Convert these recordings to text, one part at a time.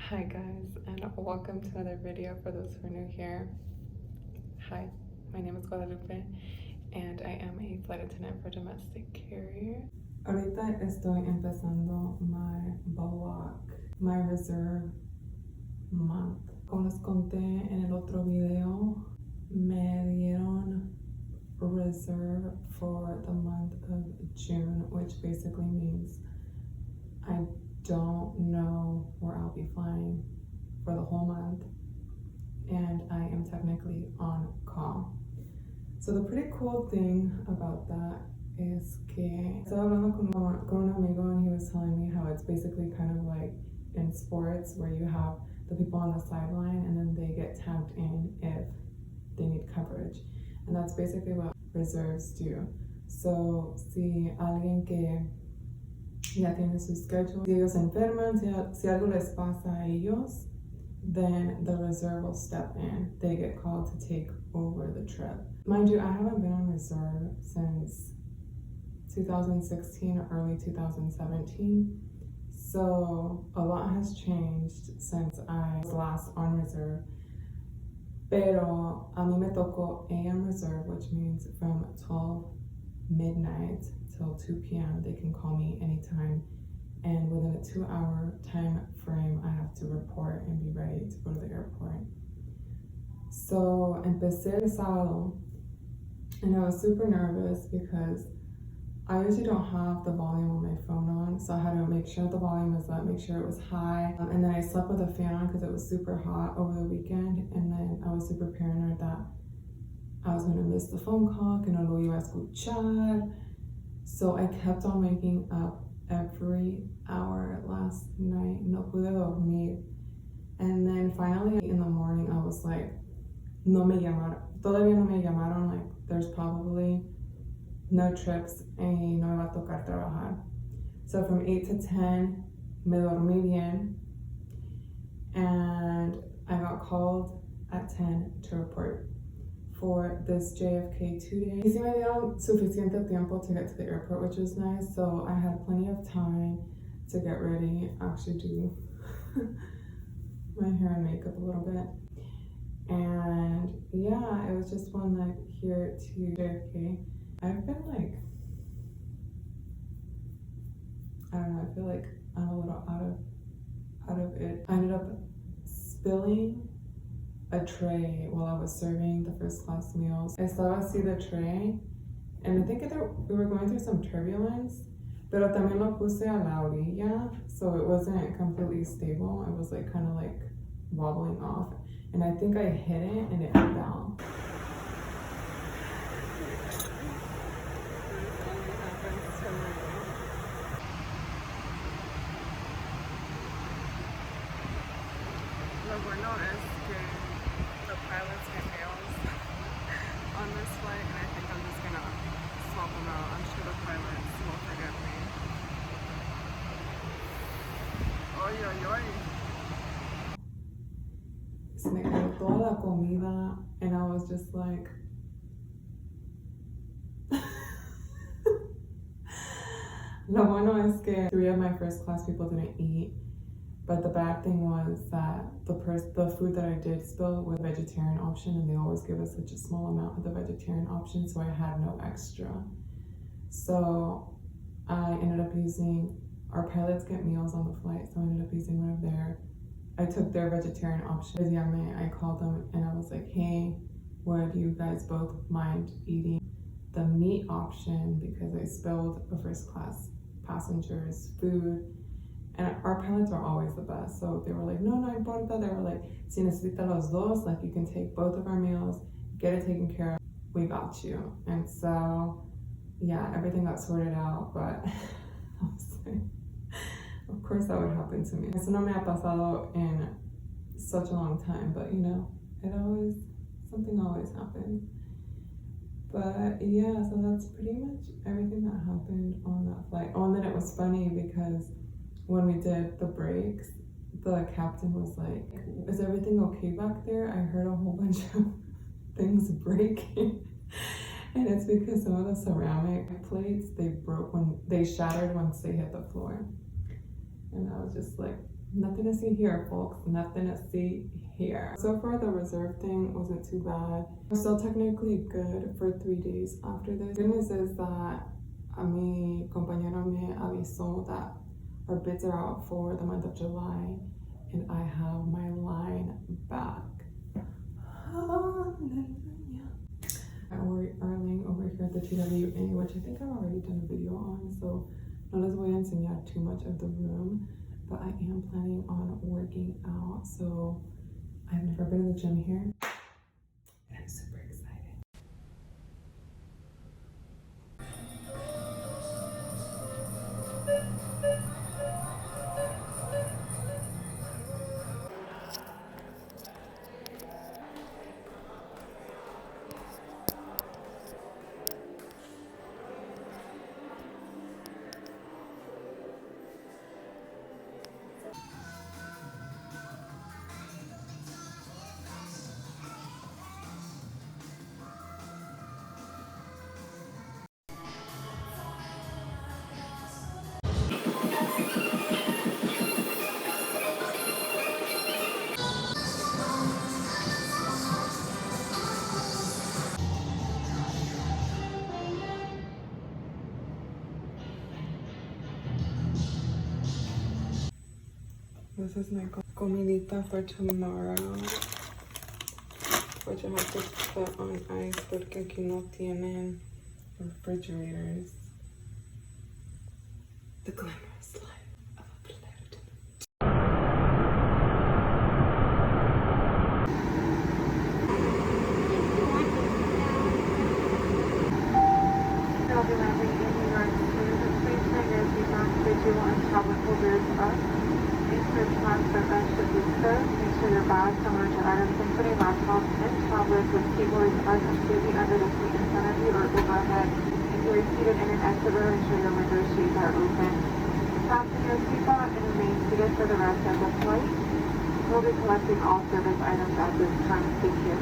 Hi guys, and welcome to another video for those who are new here. Hi, my name is Guadalupe, and I am a flight attendant for domestic carrier. Ahorita estoy empezando my vlog, my reserve month. Como les conté en el otro video, me dieron reserve for the month of June, which basically means I don't know where I'll be flying for the whole month, and I am technically on call. So the pretty cool thing about that is que estaba hablando con un amigo, and he was telling me how it's basically kind of like in sports where you have the people on the sideline and then they get tapped in if they need coverage, and that's basically what reserves do. So si alguien que ya tiene su schedule, si ellos se enferman, si algo les pasa a ellos, then the reserve will step in. They get called to take over the trip. Mind you, I haven't been on reserve since 2016 or early 2017. So a lot has changed since I was last on reserve. Pero a mí me tocó AM reserve, which means from 12 midnight till 2 p.m. they can call me anytime, and within a 2-hour time frame I have to report and be ready to go to the airport. So empecé el sábado, and I was super nervous because I usually don't have the volume on my phone on, so I had to make sure the volume was up, make sure it was high, and then I slept with a fan on because it was super hot over the weekend, and then I was super paranoid that I was going to miss the phone call, que no lo iba a escuchar. So I kept on waking up every hour last night. No pude dormir. And then finally in the morning, I was like, no me llamaron. Todavía no me llamaron. Like, there's probably no trips y no me va a tocar trabajar. So from 8 to 10, me dormí bien. And I got called at 10 to report for this JFK 2 days. Y sí me dieron suficiente tiempo to get to the airport, which was nice. So I had plenty of time to get ready, actually do my hair and makeup a little bit. And yeah, it was just one like here to JFK. I've been like, I don't know, I feel like I'm a little out of it. I ended up spilling a tray while I was serving the first class meals. I estaba así the tray, and I think we were going through some turbulence, pero también lo puse a la orilla, so it wasn't completely stable. It was like kind of like wobbling off, and I think I hit it and it fell. Lo bueno es que the pilots get meals on this flight, and I think I'm just gonna swap them out. I'm sure the pilots won't forget me. Oy, oy, oy. Se me cayó toda la comida, and I was just like, lo bueno es que 3 of my first class people didn't eat. But the bad thing was that the food that I did spill was a vegetarian option, and they always give us such a small amount of the vegetarian option, so I had no extra. So I ended up using, our pilots get meals on the flight, so I ended up using one of I took their vegetarian option. I called them and I was like, hey, would you guys both mind eating the meat option, because I spilled a first class passenger's food. And our pilots are always the best. So they were like, no importa. They were like, si necesita los dos, like you can take both of our meals, get it taken care of, we got you. And so, yeah, everything got sorted out, but I was like, of course that would happen to me. Eso no me ha pasado in such a long time, but you know, something always happens. But yeah, so that's pretty much everything that happened on that flight. Oh, and then it was funny because when we did the breaks, the captain was like, is everything okay back there? I heard a whole bunch of things breaking. And it's because some of the ceramic plates, they shattered once they hit the floor. And I was just like, Nothing to see here, folks. Nothing to see here. So far, the reserve thing wasn't too bad. We're still technically good for 3 days after this. The good news is that mi compañero me avisó that our bids are out for the month of July, and I have my line back. We're laying over here at the TWA, which I think I've already done a video on, so no les voy a enseñar too much of the room, but I am planning on working out. So I've never been to the gym here, and I'm super excited. This is my comidita for tomorrow, which I have to put on ice porque aquí no tienen refrigerators. The glamorous life of a flirt. I'll be landing in New York soon. Please turn your seatbelt visual and tablet holders up. Insert transfer bench should be closed. Make sure your bags and larger items, including laptops and tablets with keyboards, are completely under the seat in front of you or overhead. If you are seated in an exit row, ensure your window shades are open. Fasten your seatbelt and remain seated for the rest of the flight. We'll be collecting all service items at this time. Thank you.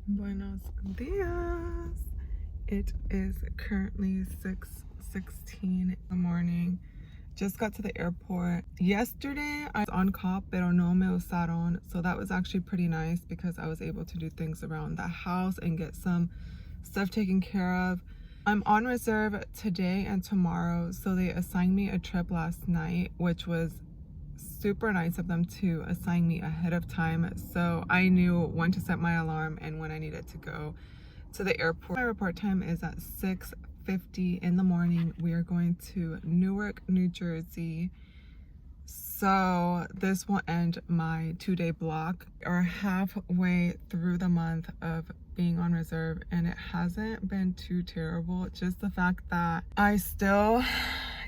Buenos dias. It is currently 6:16 in the morning. Just got to the airport. Yesterday I was on cop, pero no me usaron. So that was actually pretty nice because I was able to do things around the house and get some stuff taken care of. I'm on reserve today and tomorrow. So they assigned me a trip last night, which was super nice of them to assign me ahead of time. So I knew when to set my alarm and when I needed to go to the airport. My report time is at 6:50 in the morning. We are going to Newark, New Jersey. So this will end my 2-day block. We're halfway through the month of being on reserve and it hasn't been too terrible. Just the fact that I still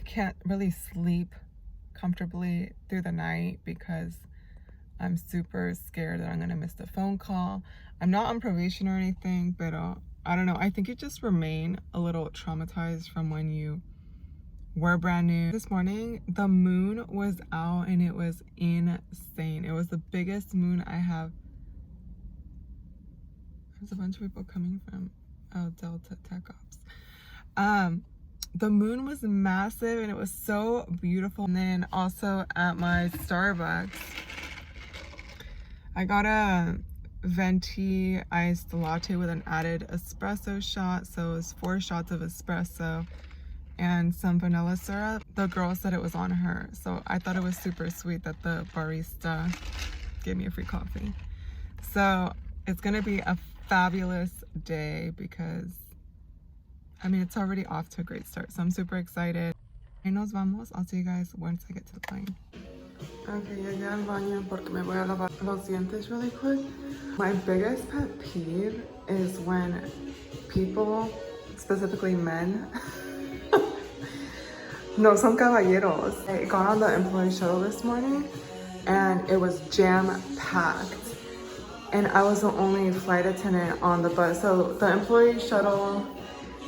can't really sleep comfortably through the night because I'm super scared that I'm gonna miss the phone call. I'm not on probation or anything, but I don't know. I think you just remain a little traumatized from when you were brand new. This morning, the moon was out and it was insane. It was the biggest moon I have. There's a bunch of people coming from Delta Tech Ops. The moon was massive and it was so beautiful. And then also at my Starbucks, I got a venti iced latte with an added espresso shot. So it was 4 shots of espresso and some vanilla syrup. The girl said it was on her. So I thought it was super sweet that the barista gave me a free coffee. So it's gonna be a fabulous day because I mean, it's already off to a great start, so I'm super excited. Ahí nos vamos. I'll see you guys once I get to the plane. Okay, llegué al baño porque me voy a lavar los dientes really quick. My biggest pet peeve is when people, specifically men, No, son caballeros. I got on the employee shuttle this morning and it was jam-packed. And I was the only flight attendant on the bus. So the employee shuttle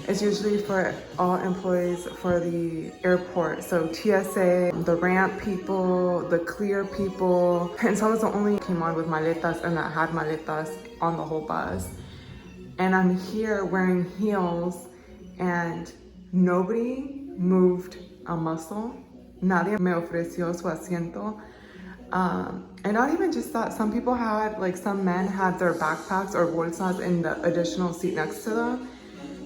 is usually for all employees for the airport. So TSA, the ramp people, the clear people. And so I was the only came on with maletas and that had maletas on the whole bus. And I'm here wearing heels and nobody moved a muscle. Nadie me ofreció su asiento. And not even just that, some people had, like some men had their backpacks or bolsas in the additional seat next to them.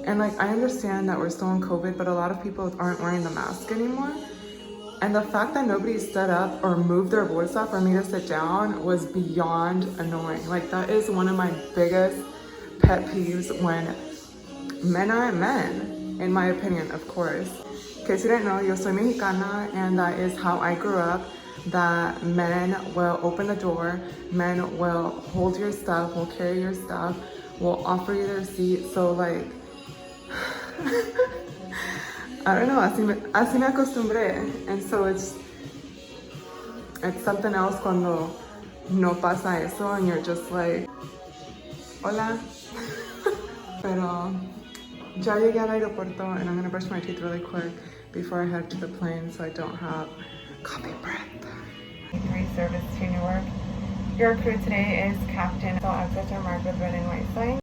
And like, I understand that we're still in COVID, but a lot of people aren't wearing the mask anymore. And the fact that nobody stood up or moved their bolsa for me to sit down was beyond annoying. Like that is one of my biggest pet peeves when men aren't men, in my opinion, of course. In case you didn't know, yo soy mexicana, and that is how I grew up. That men will open the door, men will hold your stuff, will carry your stuff, will offer you their seat. So like, I don't know, así me acostumbré. And so it's something else cuando no pasa eso and you're just like, hola. Pero ya llegué al aeropuerto and I'm gonna brush my teeth really quick before I head to the plane so I don't have coffee breath. 3 service to Newark. Your crew today is Captain XXO Mark with red and white flag.